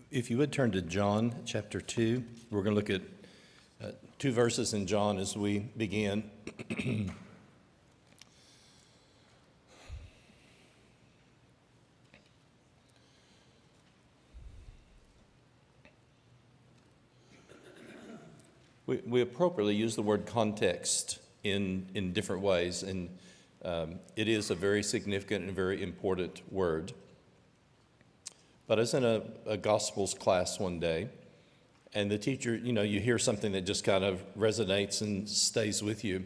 If you would turn to John chapter 2, we're going to look at two verses in John as we begin. We appropriately use the word context in different ways, and it is a very significant and very important word. But I was in a Gospels class one day, and the teacher, you hear something that just kind of resonates and stays with you.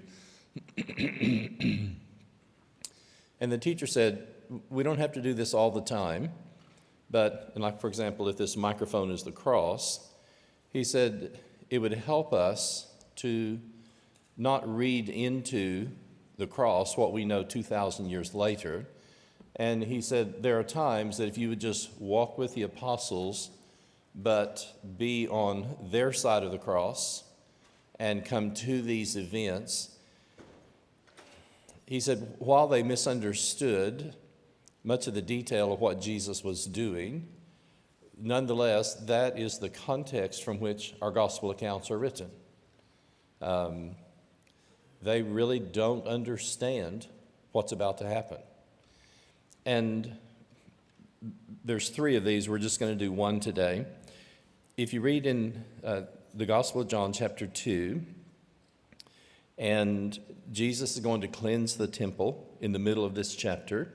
And the teacher said, we don't have to do this all the time, but, and like for example, if this microphone is the cross, he said it would help us to not read into the cross what we know 2,000 years later. And he said there are times that if you would just walk with the apostles, but be on their side of the cross and come to these events, he said while they misunderstood much of the detail of what Jesus was doing, nonetheless, that is the context from which our gospel accounts are written. They really don't understand what's about to happen. And there's three of these. We're just going to do one today. If you read in the Gospel of John chapter 2, and Jesus is going to cleanse the temple in the middle of this chapter,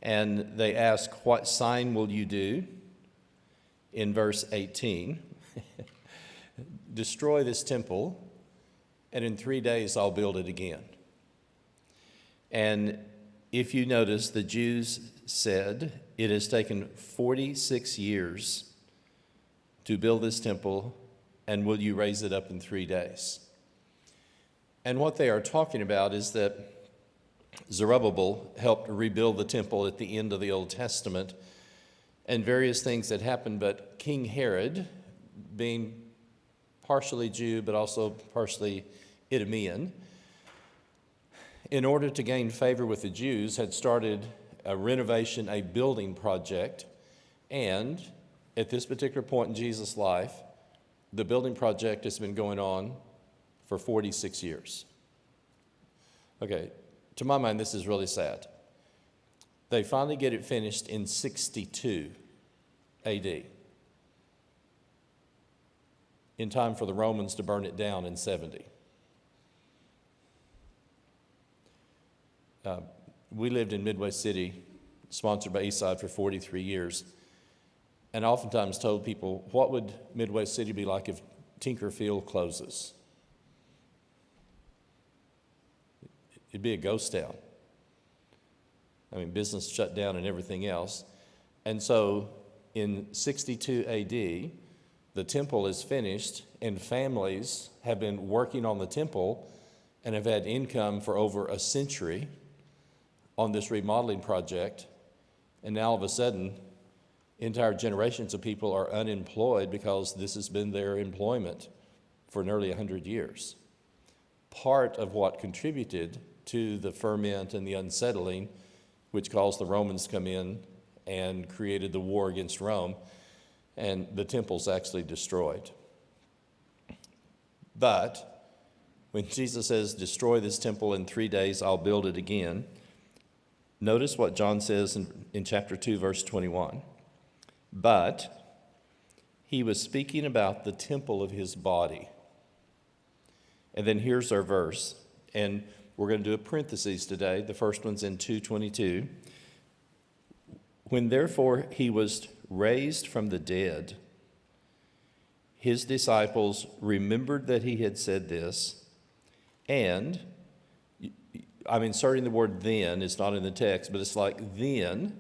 and they ask, what sign will you do? In verse 18, destroy this temple, and in 3 days I'll build it again. And if you notice, the Jews said, it has taken 46 years to build this temple, and will you raise it up in 3 days? And what they are talking about is that Zerubbabel helped rebuild the temple at the end of the Old Testament, and various things that happened, but King Herod, being partially Jew but also partially Idumean, in order to gain favor with the Jews, had started a renovation, a building project, and at this particular point in Jesus' life, the building project has been going on for 46 years. Okay, to my mind, this is really sad. They finally get it finished in 62 AD, in time for the Romans to burn it down in 70. We lived in Midway City, sponsored by Eastside, for 43 years, and oftentimes told people, what would Midway City be like if Tinkerfield closes? It'd be a ghost town. I mean, business shut down and everything else. And so in 62 AD, the temple is finished, and families have been working on the temple and have had income for over a century on this remodeling project. And now all of a sudden, entire generations of people are unemployed because this has been their employment for nearly 100 years. Part of what contributed to the ferment and the unsettling, which caused the Romans to come in and created the war against Rome, and the temple's actually destroyed. But when Jesus says, destroy this temple in 3 days, I'll build it again, notice what John says in chapter 2, verse 21. But he was speaking about the temple of his body. And then here's our verse, and we're going to do a parenthesis today. The first one's in 2:22. When therefore he was raised from the dead, his disciples remembered that he had said this, and I'm inserting the word then, it's not in the text, but it's like then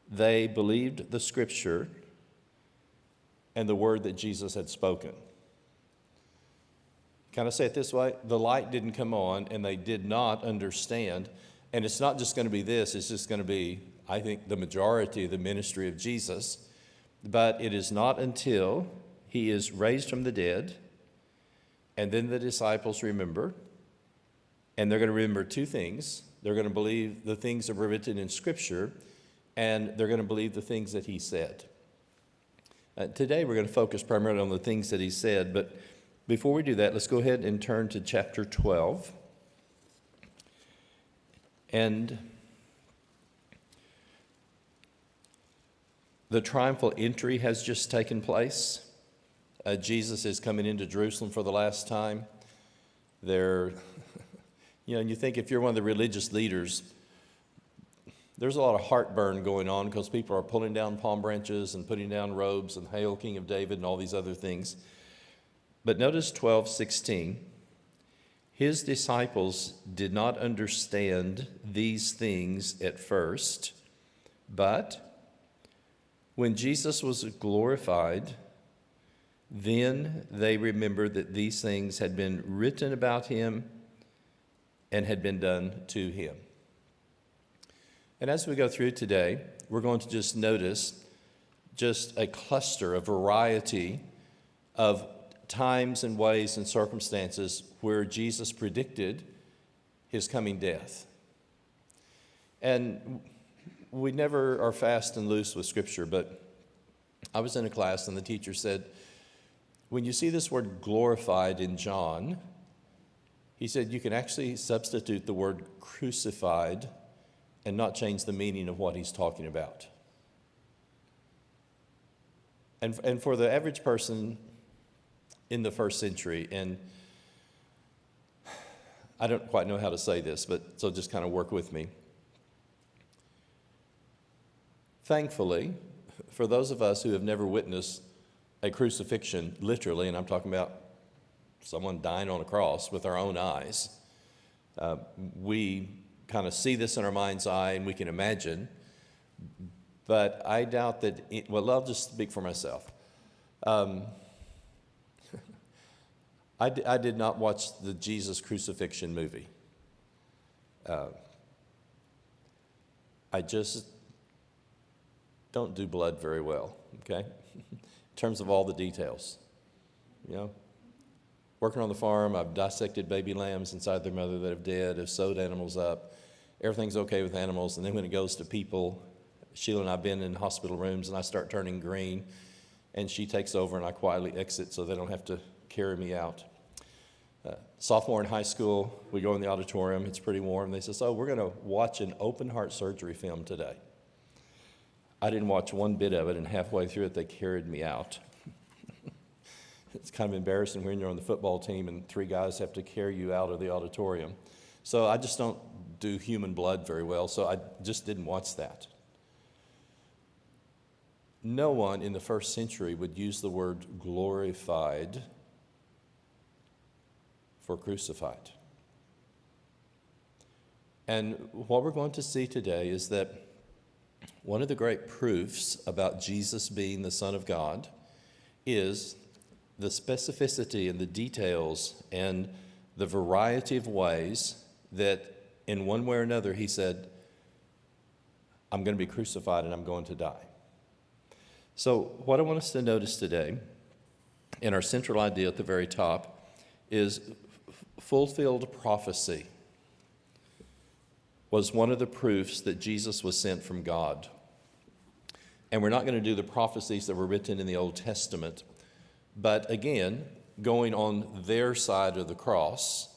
they believed the scripture and the word that Jesus had spoken. Can I say it this way? The light didn't come on, and they did not understand. And it's not just going to be this, it's just going to be, I think, the majority of the ministry of Jesus. But it is not until he is raised from the dead, and then the disciples remember, and they're going to remember two things. They're going to believe the things that were written in Scripture, and they're going to believe the things that he said. Today we're going to focus primarily on the things that he said, but before we do that, let's go ahead and turn to chapter 12. And the triumphal entry has just taken place. Jesus is coming into Jerusalem for the last time. And you think if you're one of the religious leaders, there's a lot of heartburn going on because people are pulling down palm branches and putting down robes and Hail King of David and all these other things. But notice 12:16. His disciples did not understand these things at first, but when Jesus was glorified, then they remembered that these things had been written about him and had been done to him. And as we go through today, we're going to just notice just a cluster, a variety of times and ways and circumstances where Jesus predicted his coming death. And we never are fast and loose with Scripture, but I was in a class and the teacher said, when you see this word glorified in John, he said you can actually substitute the word crucified and not change the meaning of what he's talking about. And for the average person in the first century, and I don't quite know how to say this, but so just kind of work with me. Thankfully, for those of us who have never witnessed a crucifixion, literally, and I'm talking about someone dying on a cross with our own eyes, we kind of see this in our mind's eye and we can imagine, but I doubt that, I'll just speak for myself. I did not watch the Jesus crucifixion movie. I just don't do blood very well, okay? In terms of all the details, Working on the farm, I've dissected baby lambs inside their mother that have dead, have sewed animals up. Everything's okay with animals, and then when it goes to people, Sheila and I have been in hospital rooms, and I start turning green, and she takes over, and I quietly exit so they don't have to carry me out. Sophomore in high school, we go in the auditorium, it's pretty warm. They say, so we're going to watch an open heart surgery film today. I didn't watch one bit of it, and halfway through it, they carried me out. It's kind of embarrassing when you're on the football team and three guys have to carry you out of the auditorium. So I just don't do human blood very well, so I just didn't watch that. No one in the first century would use the word glorified for crucified. And what we're going to see today is that one of the great proofs about Jesus being the Son of God is the specificity and the details and the variety of ways that in one way or another he said, I'm going to be crucified and I'm going to die. So what I want us to notice today, and our central idea at the very top, is fulfilled prophecy was one of the proofs that Jesus was sent from God. And we're not going to do the prophecies that were written in the Old Testament, but again, going on their side of the cross.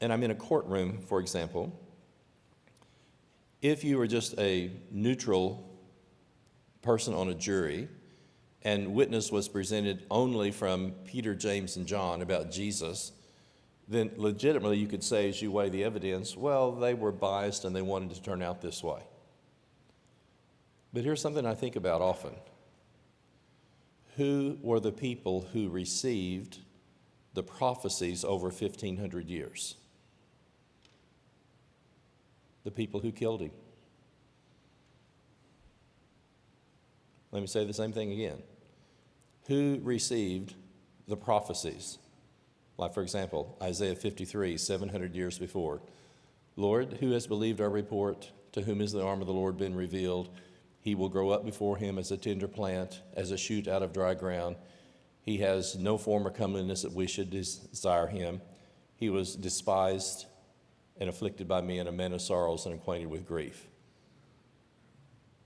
And I'm in a courtroom, for example. If you were just a neutral person on a jury and witness was presented only from Peter, James, and John about Jesus, then legitimately you could say as you weigh the evidence, well, they were biased and they wanted to turn out this way. But here's something I think about often. Who were the people who received the prophecies over 1,500 years? The people who killed him. Let me say the same thing again. Who received the prophecies? Like, for example, Isaiah 53, 700 years before. Lord, who has believed our report? To whom has the arm of the Lord been revealed? He will grow up before him as a tender plant, as a shoot out of dry ground. He has no form or comeliness that we should desire him. He was despised and afflicted by me, and a man of sorrows and acquainted with grief.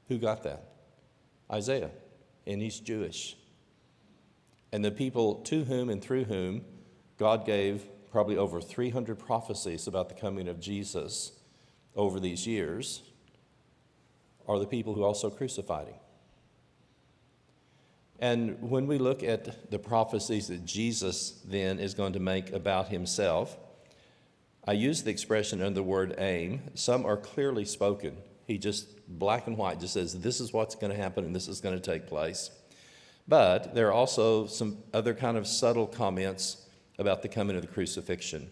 Who got that? Isaiah, and he's Jewish. And the people to whom and through whom God gave probably over 300 prophecies about the coming of Jesus over these years are the people who also crucified him. And when we look at the prophecies that Jesus then is going to make about himself, I use the expression under the word aim. Some are clearly spoken. He just, black and white, just says, this is what's going to happen and this is going to take place. But there are also some other kind of subtle comments about the coming of the crucifixion.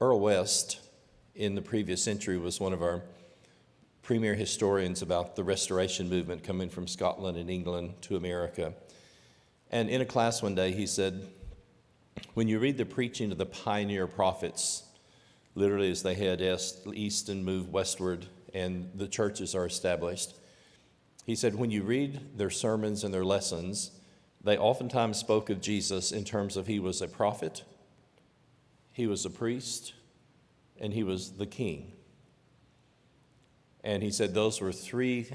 Earl West, in the previous century, was one of our premier historians about the Restoration movement coming from Scotland and England to America. And in a class one day, he said, when you read the preaching of the pioneer prophets, literally as they head east and move westward and the churches are established, he said, when you read their sermons and their lessons, they oftentimes spoke of Jesus in terms of he was a prophet, he was a priest, and he was the king. And he said those were three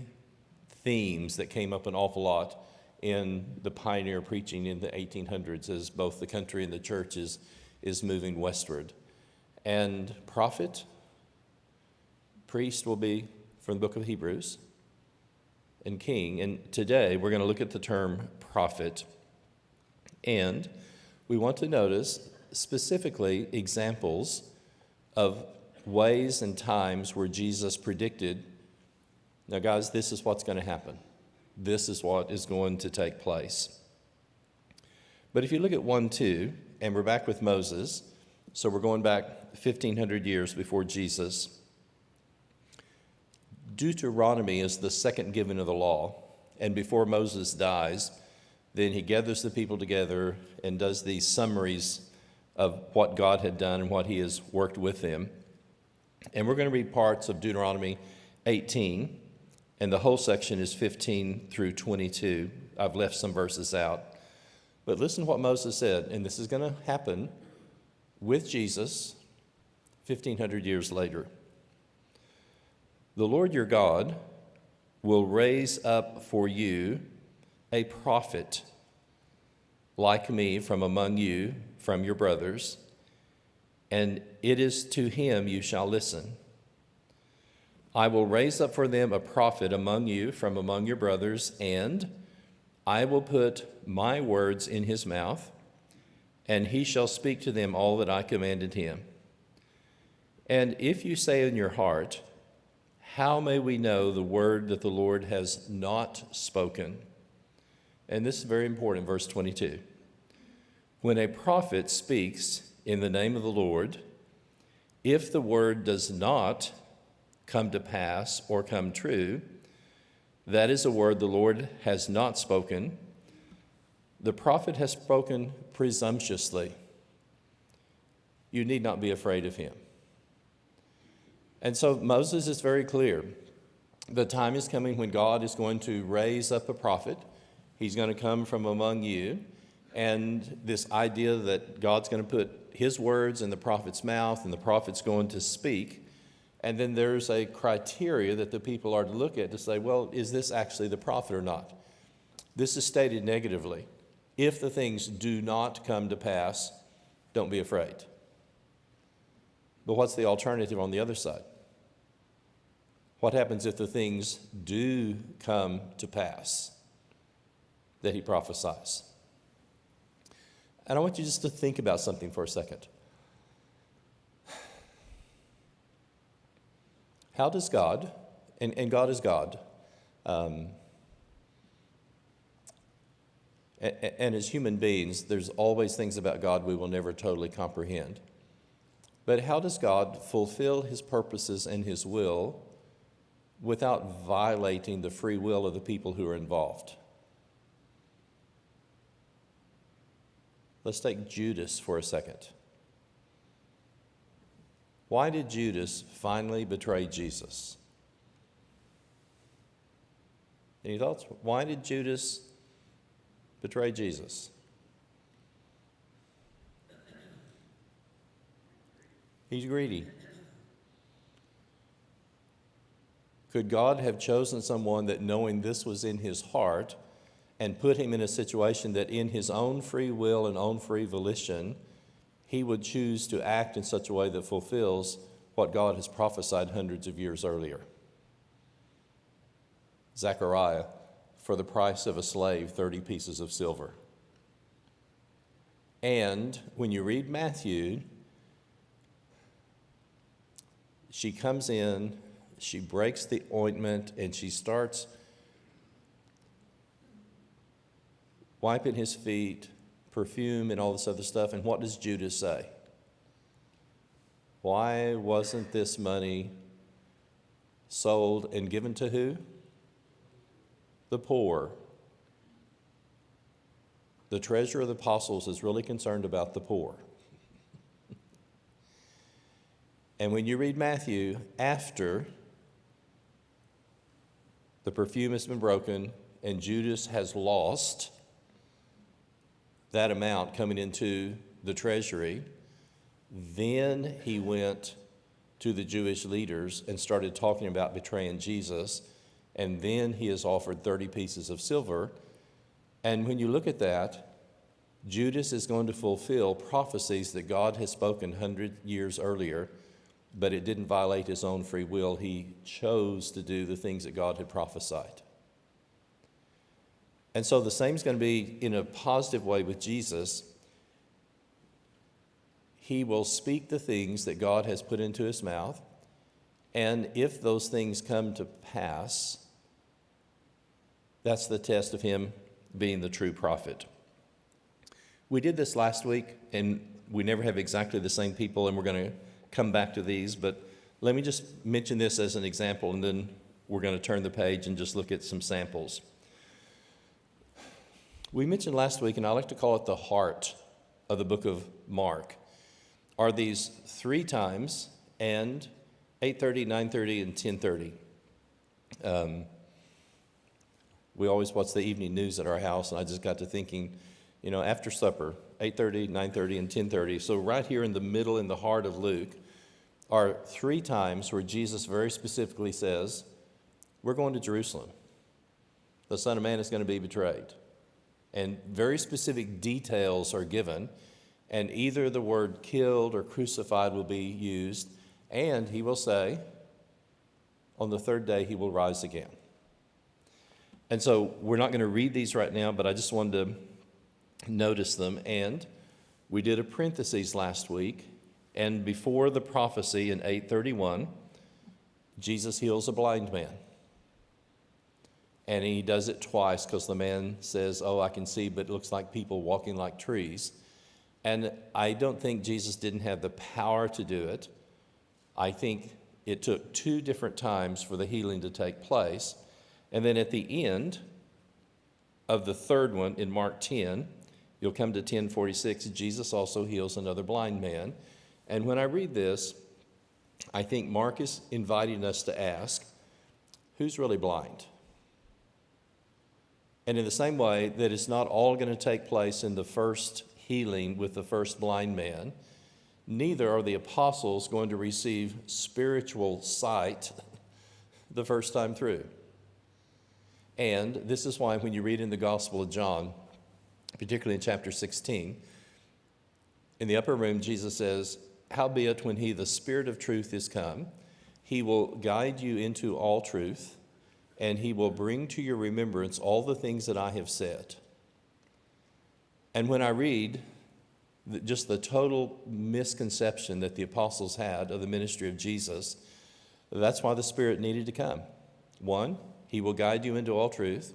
themes that came up an awful lot in the pioneer preaching in the 1800s as both the country and the church is moving westward. And prophet, priest will be from the book of Hebrews, and king. And today we're going to look at the term prophet. And we want to notice specifically examples of ways and times where Jesus predicted, now guys, this is what's going to happen. This is what is going to take place. But if you look at 1:2, and we're back with Moses, so we're going back 1,500 years before Jesus. Deuteronomy is the second giving of the law, and before Moses dies, then he gathers the people together and does these summaries of what God had done and what he has worked with them. And we're going to read parts of Deuteronomy 18, and the whole section is 15 through 22. I've left some verses out. But listen to what Moses said, and this is going to happen with Jesus 1,500 years later. The Lord your God will raise up for you a prophet like me from among you, from your brothers, and it is to him you shall listen. I will raise up for them a prophet among you from among your brothers, and I will put my words in his mouth, and he shall speak to them all that I commanded him. And if you say in your heart, how may we know the word that the Lord has not spoken? And this is very important, verse 22. When a prophet speaks in the name of the Lord, if the word does not come to pass or come true, that is a word the Lord has not spoken. The prophet has spoken presumptuously. You need not be afraid of him. And so Moses is very clear. The time is coming when God is going to raise up a prophet. He's going to come from among you. And this idea that God's going to put his words in the prophet's mouth and the prophet's going to speak. And then there's a criteria that the people are to look at to say, well, is this actually the prophet or not? This is stated negatively. If the things do not come to pass, don't be afraid. But what's the alternative on the other side? What happens if the things do come to pass that he prophesies? And I want you just to think about something for a second. How does God, and God is God, and as human beings, there's always things about God we will never totally comprehend. But how does God fulfill his purposes and his will without violating the free will of the people who are involved? Let's take Judas for a second. Why did Judas finally betray Jesus? Any thoughts? Why did Judas betray Jesus? He's greedy. Could God have chosen someone that, knowing this was in his heart, and put him in a situation that in his own free will and own free volition, he would choose to act in such a way that fulfills what God has prophesied hundreds of years earlier? Zechariah, for the price of a slave, 30 pieces of silver. And when you read Matthew, she comes in, she breaks the ointment, and she starts wiping his feet, perfume, and all this other stuff. And what does Judas say? Why wasn't this money sold and given to who? The poor. The treasurer of the apostles is really concerned about the poor. And when you read Matthew, after the perfume has been broken and Judas has lost that amount coming into the treasury, then he went to the Jewish leaders and started talking about betraying Jesus, and then he is offered 30 pieces of silver. And when you look at that, Judas is going to fulfill prophecies that God has spoken 100 years earlier, but it didn't violate his own free will. He chose to do the things that God had prophesied. And so the same is going to be in a positive way with Jesus. He will speak the things that God has put into his mouth, and if those things come to pass, that's the test of him being the true prophet. We did this last week, and we never have exactly the same people, and we're going to come back to these, but let me just mention this as an example, and then we're going to turn the page and just look at some samples. We mentioned last week, and I like to call it the heart of the book of Mark, are these 3 times, and 8:30, 9:30, and 10:30. We always watch the evening news at our house, and I just got to thinking, after supper, 8:30, 9:30, and 10:30. So right here in the middle, in the heart of Luke, are 3 times where Jesus very specifically says, we're going to Jerusalem. The Son of Man is going to be betrayed. And very specific details are given, and either the word killed or crucified will be used, and he will say, on the 3rd day he will rise again. And so we're not going to read these right now, but I just wanted to notice them. And we did a parenthesis last week, and before the prophecy in 8:31, Jesus heals a blind man. And he does it twice because the man says, I can see, but it looks like people walking like trees. And I don't think Jesus didn't have the power to do it. I think it took 2 different times for the healing to take place. And then at the end of the 3rd one in Mark 10, you'll come to 10:46, Jesus also heals another blind man. And when I read this, I think Mark is inviting us to ask, who's really blind? And in the same way that it's not all going to take place in the first healing with the first blind man, neither are the apostles going to receive spiritual sight the first time through. And this is why when you read in the Gospel of John, particularly in chapter 16, in the upper room, Jesus says, howbeit when he, the Spirit of truth, is come, he will guide you into all truth, and he will bring to your remembrance all the things that I have said. And when I read just the total misconception that the apostles had of the ministry of Jesus, that's why the Spirit needed to come. 1, he will guide you into all truth.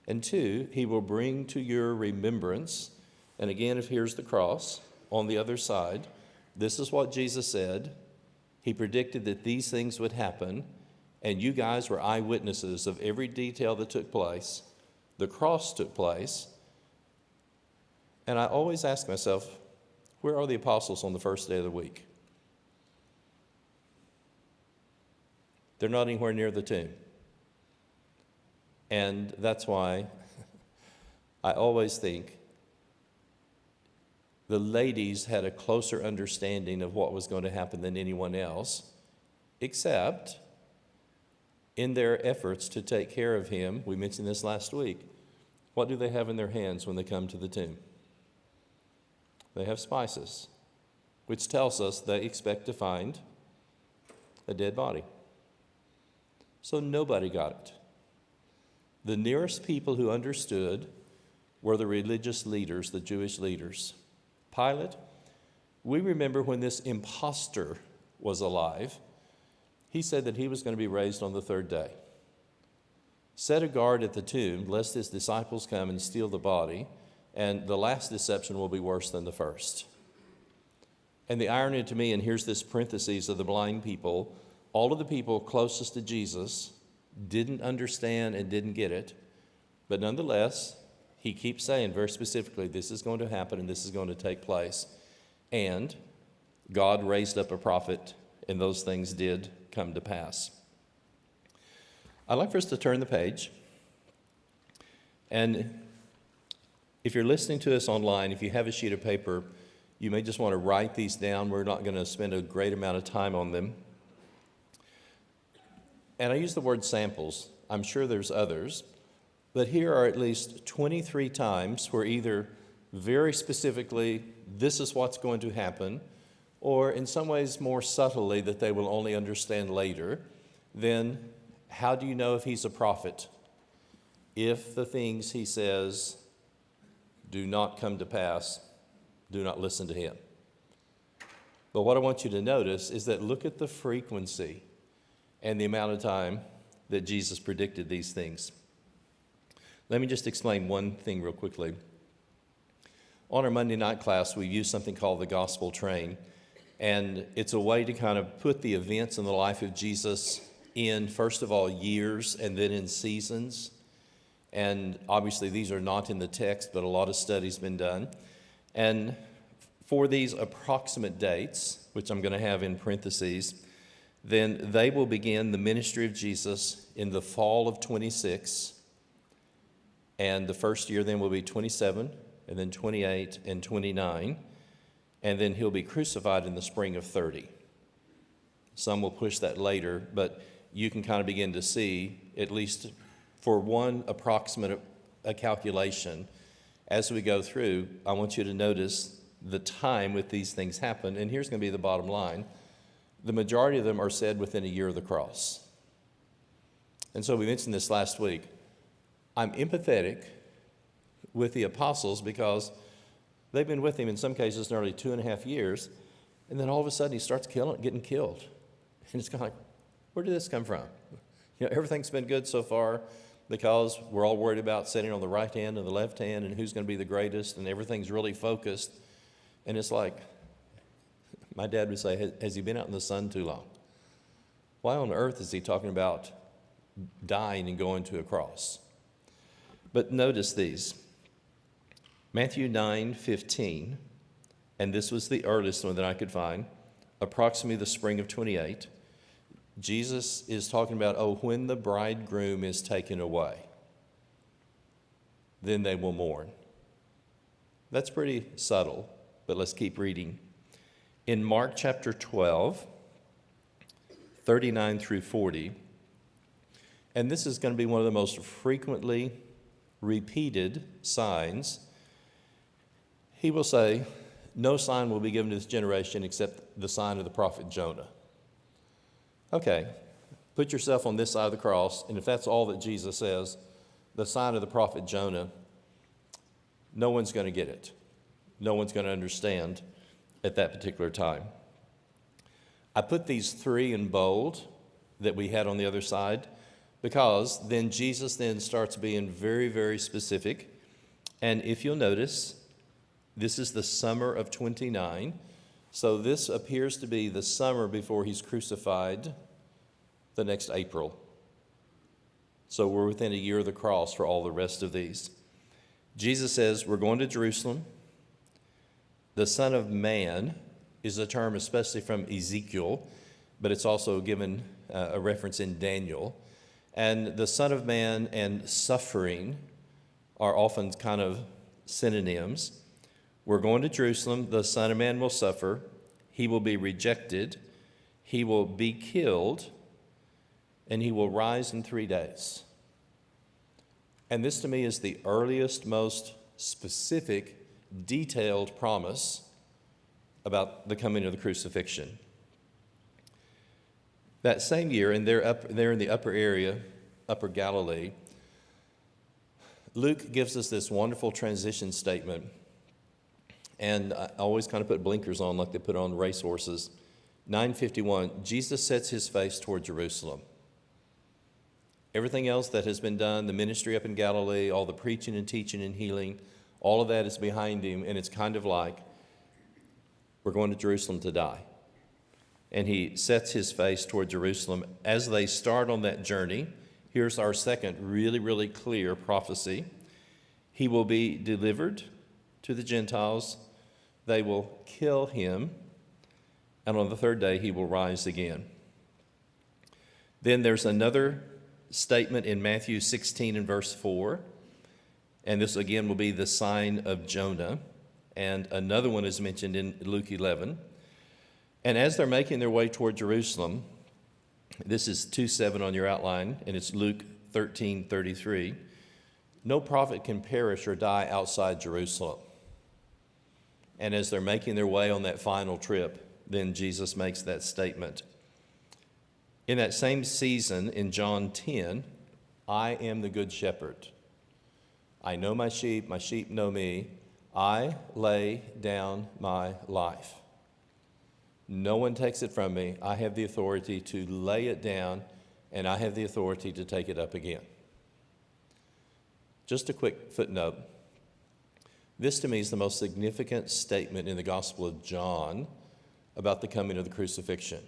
And 2, he will bring to your remembrance. And again, if here's the cross on the other side, this is what Jesus said. He predicted that these things would happen, and you guys were eyewitnesses of every detail that took place. The cross took place. And I always ask myself, where are the apostles on the first day of the week? They're not anywhere near the tomb. And that's why I always think the ladies had a closer understanding of what was going to happen than anyone else, except in their efforts to take care of him, we mentioned this last week, what do they have in their hands when they come to the tomb? They have spices, which tells us they expect to find a dead body. So nobody got it. The nearest people who understood were the religious leaders, the Jewish leaders. Pilate, we remember when this impostor was alive, he said that he was going to be raised on the third day. Set a guard at the tomb, lest his disciples come and steal the body, and the last deception will be worse than the first. And the irony to me, and here's this parenthesis of the blind people, all of the people closest to Jesus didn't understand and didn't get it, but nonetheless, he keeps saying very specifically, this is going to happen and this is going to take place. And God raised up a prophet, and those things did come to pass. I'd like for us to turn the page. And if you're listening to us online, if you have a sheet of paper, you may just want to write these down. We're not going to spend a great amount of time on them. And I use the word samples. I'm sure there's others. But here are at least 23 times where either very specifically, this is what's going to happen, or in some ways more subtly that they will only understand later, then how do you know if he's a prophet? If the things he says do not come to pass, do not listen to him. But what I want you to notice is that look at the frequency and the amount of time that Jesus predicted these things. Let me just explain one thing real quickly. On our Monday night class, we use something called the gospel train, and it's a way to kind of put the events in the life of Jesus in, first of all, years and then in seasons. And obviously these are not in the text, but a lot of study's been done. And for these approximate dates, which I'm going to have in parentheses, then they will begin the ministry of Jesus in the fall of 26, and the first year then will be 27, and then 28 and 29, and then he'll be crucified in the spring of 30. Some will push that later, but you can kind of begin to see, at least for one approximate calculation, as we go through, I want you to notice the time with these things happen, and here's going to be the bottom line. The majority of them are said within a year of the cross. And so we mentioned this last week. I'm empathetic with the apostles because they've been with him in some cases nearly 2.5 years, and then all of a sudden he starts getting killed. And it's kind of like, where did this come from? You know, everything's been good so far because we're all worried about sitting on the right hand and the left hand and who's going to be the greatest, and everything's really focused. And it's like, my dad would say, has he been out in the sun too long? Why on earth is he talking about dying and going to a cross? But notice these. Matthew 9:15, and this was the earliest one that I could find, approximately the spring of 28. Jesus is talking about, when the bridegroom is taken away, then they will mourn. That's pretty subtle, but let's keep reading. In Mark chapter 12, 39 through 40, and this is going to be one of the most frequently repeated signs, he will say, no sign will be given to this generation except the sign of the prophet Jonah. Okay, put yourself on this side of the cross, and if that's all that Jesus says, the sign of the prophet Jonah, no one's going to get it. No one's going to understand at that particular time. I put these three in bold that we had on the other side because then Jesus then starts being very, very specific. And if you'll notice, this is the summer of 29. So this appears to be the summer before he's crucified the next April. So we're within a year of the cross for all the rest of these. Jesus says, we're going to Jerusalem. The Son of Man is a term especially from Ezekiel, but it's also given a reference in Daniel. And the Son of Man and suffering are often kind of synonyms. We're going to Jerusalem. The Son of Man will suffer. He will be rejected. He will be killed. and he will rise in 3 days. And this to me is the earliest, most specific, detailed promise about the coming of the crucifixion. That same year, and they're in the upper area, Upper Galilee, Luke gives us this wonderful transition statement. And I always kind of put blinkers on like they put on racehorses. 9:51, Jesus sets his face toward Jerusalem. Everything else that has been done, the ministry up in Galilee, all the preaching and teaching and healing, all of that is behind him, and it's kind of like, we're going to Jerusalem to die. And he sets his face toward Jerusalem. As they start on that journey, here's our second really, really clear prophecy. He will be delivered to the Gentiles. They will kill him, and on the third day he will rise again. Then there's another statement in Matthew 16 and verse 4, and this again will be the sign of Jonah, and another one is mentioned in Luke 11. And as they're making their way toward Jerusalem, this is 2:7 on your outline, and it's Luke 13:33. No prophet can perish or die outside Jerusalem. And as they're making their way on that final trip, then Jesus makes that statement. In that same season, in John 10, I am the good shepherd. I know my sheep know me. I lay down my life. No one takes it from me. I have the authority to lay it down, and I have the authority to take it up again. Just a quick footnote. This to me is the most significant statement in the Gospel of John about the coming of the crucifixion.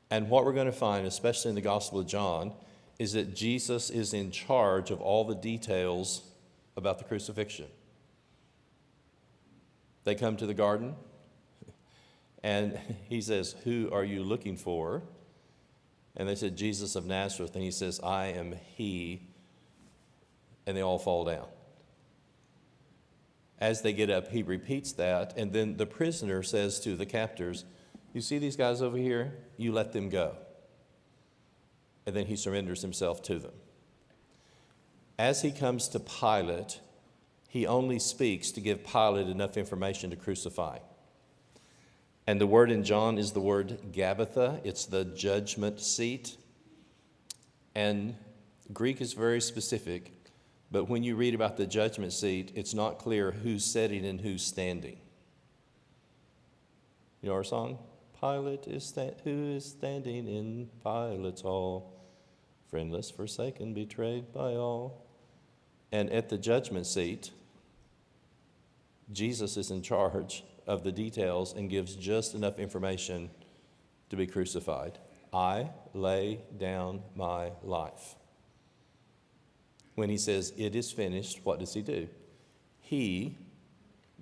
And what we're going to find, especially in the Gospel of John, is that Jesus is in charge of all the details about the crucifixion. They come to the garden, and he says, who are you looking for? And they said, Jesus of Nazareth. And he says, I am he. And they all fall down. As they get up, he repeats that. And then the prisoner says to the captors, you see these guys over here? You let them go. And then he surrenders himself to them. As he comes to Pilate, he only speaks to give Pilate enough information to crucify. And the word in John is the word Gabbatha. It's the judgment seat. And Greek is very specific, but when you read about the judgment seat, it's not clear who's sitting and who's standing. You know our song? Pilate is who is standing in Pilate's hall, friendless, forsaken, betrayed by all. And at the judgment seat, Jesus is in charge of the details and gives just enough information to be crucified. I lay down my life. When he says it is finished, what does he do? He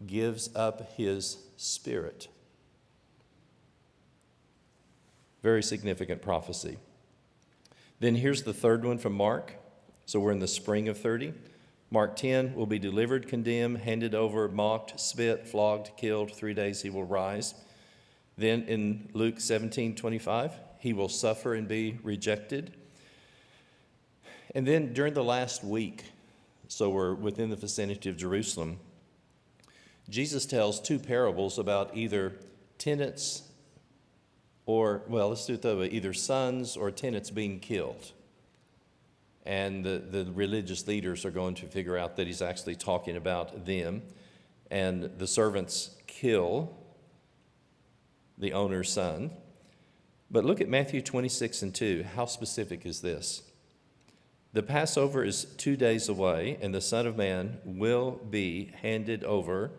gives up his spirit. Very significant prophecy. Then here's the third one from Mark. So we're in the spring of 30. Mark 10, will be delivered, condemned, handed over, mocked, spit, flogged, killed. 3 days he will rise. Then in Luke 17:25, he will suffer and be rejected. And then during the last week, so we're within the vicinity of Jerusalem, Jesus tells two parables about either tenants or, well, let's do it that way, either sons or tenants being killed. And the religious leaders are going to figure out that he's actually talking about them. And the servants kill the owner's son. But look at Matthew 26:2. How specific is this? The Passover is 2 days away, and the Son of Man will be handed over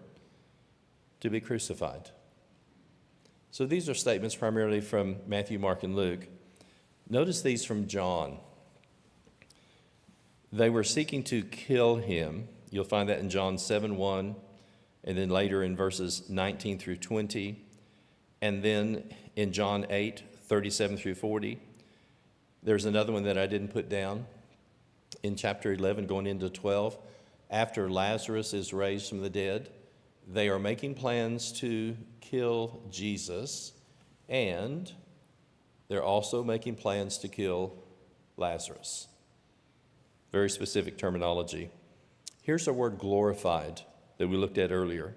to be crucified. So these are statements primarily from Matthew, Mark, and Luke. Notice these from John. They were seeking to kill him. You'll find that in John 7:1, and then later in verses 19 through 20, and then in John 8:37 through 40. There's another one that I didn't put down in chapter 11 going into 12. After Lazarus is raised from the dead, they are making plans to kill Jesus, and they're also making plans to kill Lazarus. Very specific terminology. Here's our word glorified that we looked at earlier.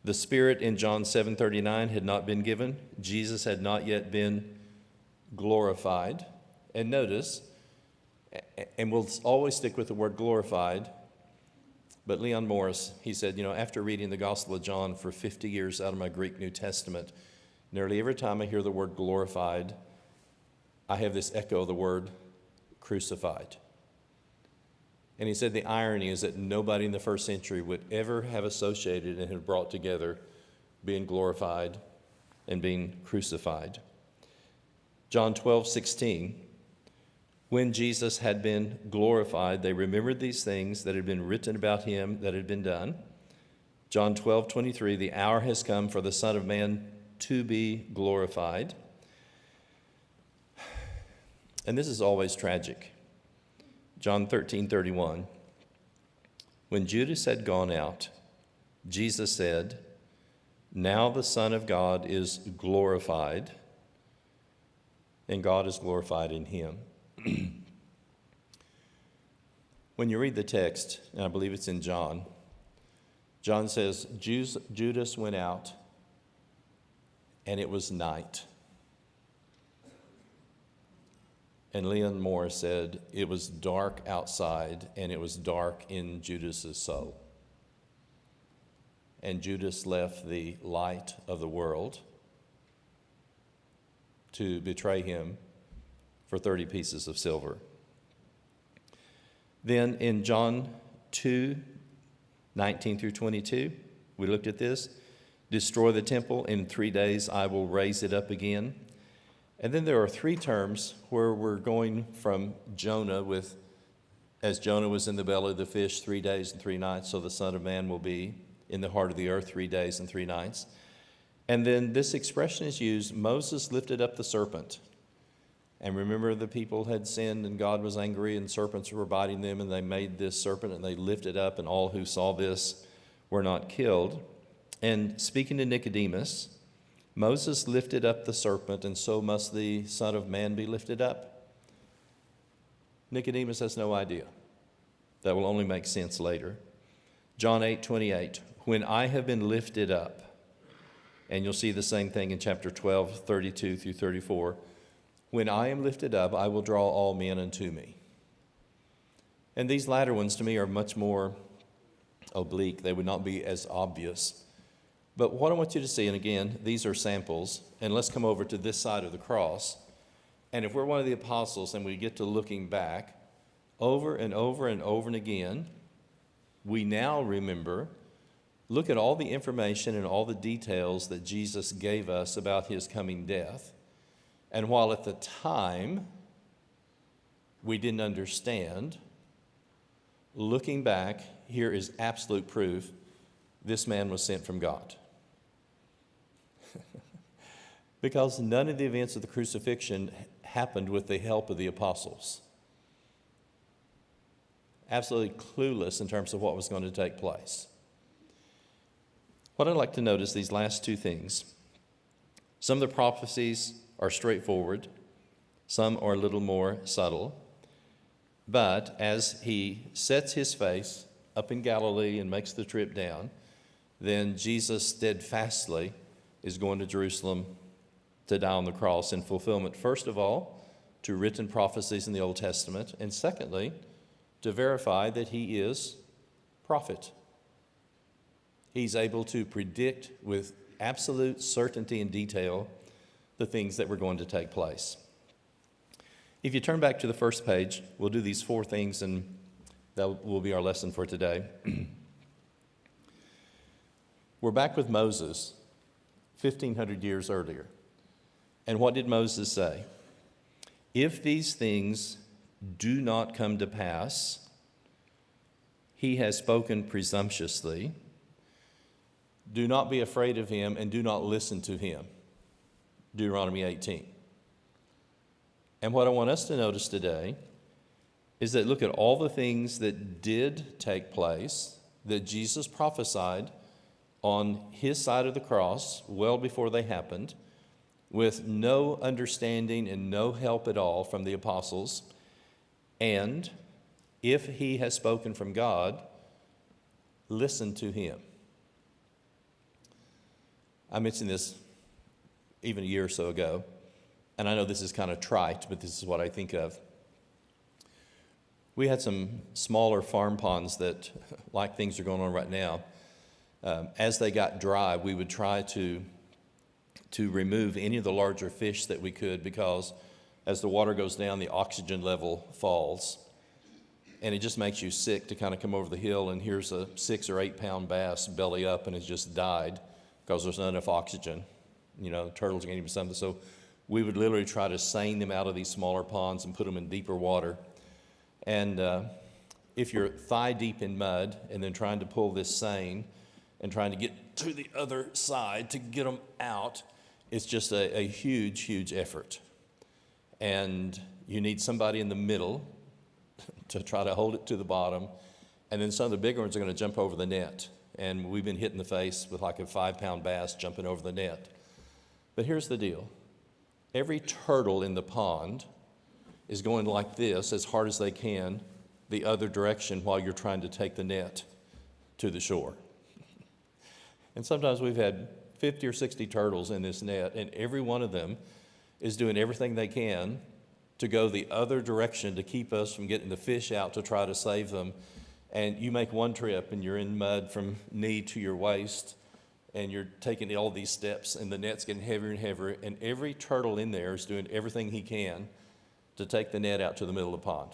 The Spirit in John 7:39 had not been given. Jesus had not yet been glorified. And notice, and we'll always stick with the word glorified, but Leon Morris, he said, after reading the Gospel of John for 50 years out of my Greek New Testament, nearly every time I hear the word glorified, I have this echo of the word crucified. And he said the irony is that nobody in the first century would ever have associated and have brought together being glorified and being crucified. John 12:16, when Jesus had been glorified, they remembered these things that had been written about him that had been done. John 12:23, the hour has come for the Son of Man to be glorified. And this is always tragic. John 13:31, when Judas had gone out, Jesus said, now the Son of God is glorified, and God is glorified in him. When you read the text, and I believe it's in John, John says, Judas went out, and it was night. And Leon Moore said, it was dark outside, and it was dark in Judas's soul. And Judas left the light of the world to betray him for 30 pieces of silver. Then in John 2:19 through 22, we looked at this. Destroy the temple, in 3 days I will raise it up again. And then there are three terms where we're going from Jonah as Jonah was in the belly of the fish 3 days and 3 nights, so the Son of Man will be in the heart of the earth 3 days and 3 nights. And then this expression is used, Moses lifted up the serpent. And remember, the people had sinned and God was angry and serpents were biting them, and they made this serpent and they lifted up, and all who saw this were not killed. And speaking to Nicodemus, Moses lifted up the serpent, and so must the Son of Man be lifted up. Nicodemus has no idea. That will only make sense later. John 8:28, when I have been lifted up, and you'll see the same thing in chapter 12, 32 through 34. When I am lifted up, I will draw all men unto me. And these latter ones to me are much more oblique. They would not be as obvious. But what I want you to see, and again, these are samples, and let's come over to this side of the cross. And if we're one of the apostles and we get to looking back over and over and over and again, we now remember, look at all the information and all the details that Jesus gave us about his coming death. And while at the time we didn't understand, looking back, here is absolute proof this man was sent from God. Because none of the events of the crucifixion happened with the help of the apostles. Absolutely clueless in terms of what was going to take place. What I'd like to notice, these last two things. Some of the prophecies are straightforward. Some are a little more subtle. But as he sets his face up in Galilee and makes the trip down, then Jesus steadfastly is going to Jerusalem to die on the cross in fulfillment, first of all, to written prophecies in the Old Testament, and secondly, to verify that he is prophet. He's able to predict with absolute certainty and detail the things that were going to take place. If you turn back to the first page, we'll do these 4 things, and that will be our lesson for today. We're back with Moses 1,500 years earlier. And what did Moses say? If these things do not come to pass, he has spoken presumptuously. Do not be afraid of him and do not listen to him. Deuteronomy 18. And what I want us to notice today is that look at all the things that did take place that Jesus prophesied on his side of the cross well before they happened. with no understanding and no help at all from the apostles. And if he has spoken from God, listen to him. I mentioned this even a year or so ago, and I know this is kind of trite, but this is what I think of. We had some smaller farm ponds that, like things are going on right now, as they got dry, we would try to remove any of the larger fish that we could, because as the water goes down, the oxygen level falls. And it just makes you sick to kind of come over the hill, and here's a 6 or 8 pound bass belly up and has just died because there's not enough oxygen. You know, turtles are getting something. So we would literally try to seine them out of these smaller ponds and put them in deeper water. And if you're thigh deep in mud and then trying to pull this seine and trying to get to the other side to get them out, it's just a huge, huge effort. And you need somebody in the middle to try to hold it to the bottom. And then some of the bigger ones are going to jump over the net. And we've been hit in the face with like a 5 pound bass jumping over the net. But here's the deal. Every turtle in the pond is going like this as hard as they can the other direction while you're trying to take the net to the shore. And sometimes we've had 50 or 60 turtles in this net, and every one of them is doing everything they can to go the other direction to keep us from getting the fish out to try to save them. And you make one trip and you're in mud from knee to your waist, and you're taking all these steps, and the net's getting heavier and heavier, and every turtle in there is doing everything he can to take the net out to the middle of the pond.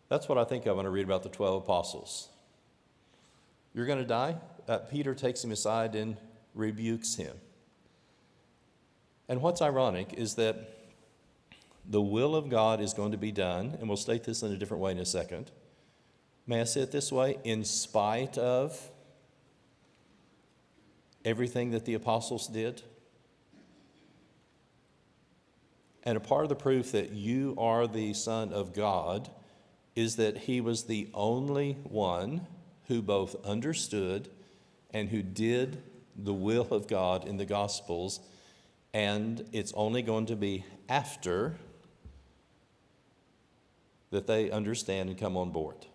That's what I think of when I read about the 12 apostles. You're going to die? Peter takes him aside and rebukes him. And what's ironic is that the will of God is going to be done, and we'll state this in a different way in a second. May I say it this way? In spite of everything that the apostles did. And a part of the proof that you are the Son of God is that he was the only one who both understood and who did the will of God in the Gospels. And it's only going to be after that they understand and come on board.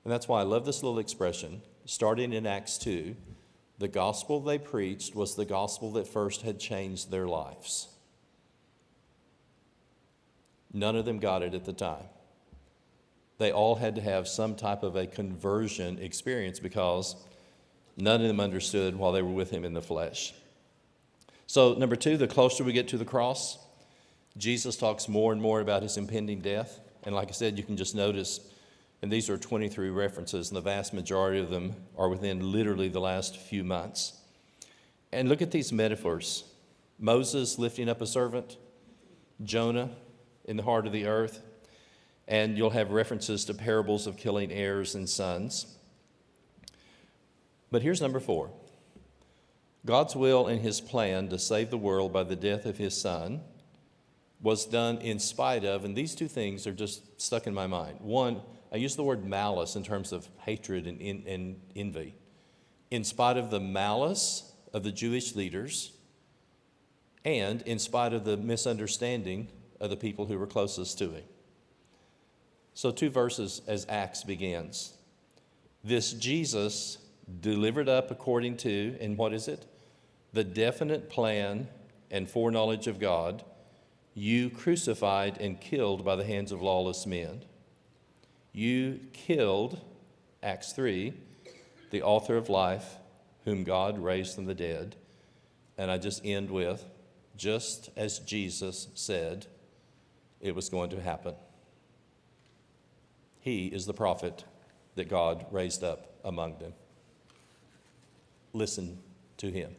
And that's why I love this little expression. Starting in Acts 2, the gospel they preached was the gospel that first had changed their lives. None of them got it at the time. They all had to have some type of a conversion experience because none of them understood while they were with him in the flesh. So, number 2, the closer we get to the cross, Jesus talks more and more about his impending death. And like I said, you can just notice, and these are 23 references, and the vast majority of them are within literally the last few months. And look at these metaphors. Moses lifting up a servant, Jonah in the heart of the earth, and you'll have references to parables of killing heirs and sons. But here's number 4. God's will and his plan to save the world by the death of his son was done in spite of, and these two things are just stuck in my mind. One, I use the word malice in terms of hatred and envy. In spite of the malice of the Jewish leaders, and in spite of the misunderstanding of the people who were closest to him. So 2 verses as Acts begins. This Jesus delivered up according to, and what is it? The definite plan and foreknowledge of God, you crucified and killed by the hands of lawless men. You killed, Acts 3, the author of life, whom God raised from the dead. And I just end with, just as Jesus said it was going to happen. He is the prophet that God raised up among them. Listen to him.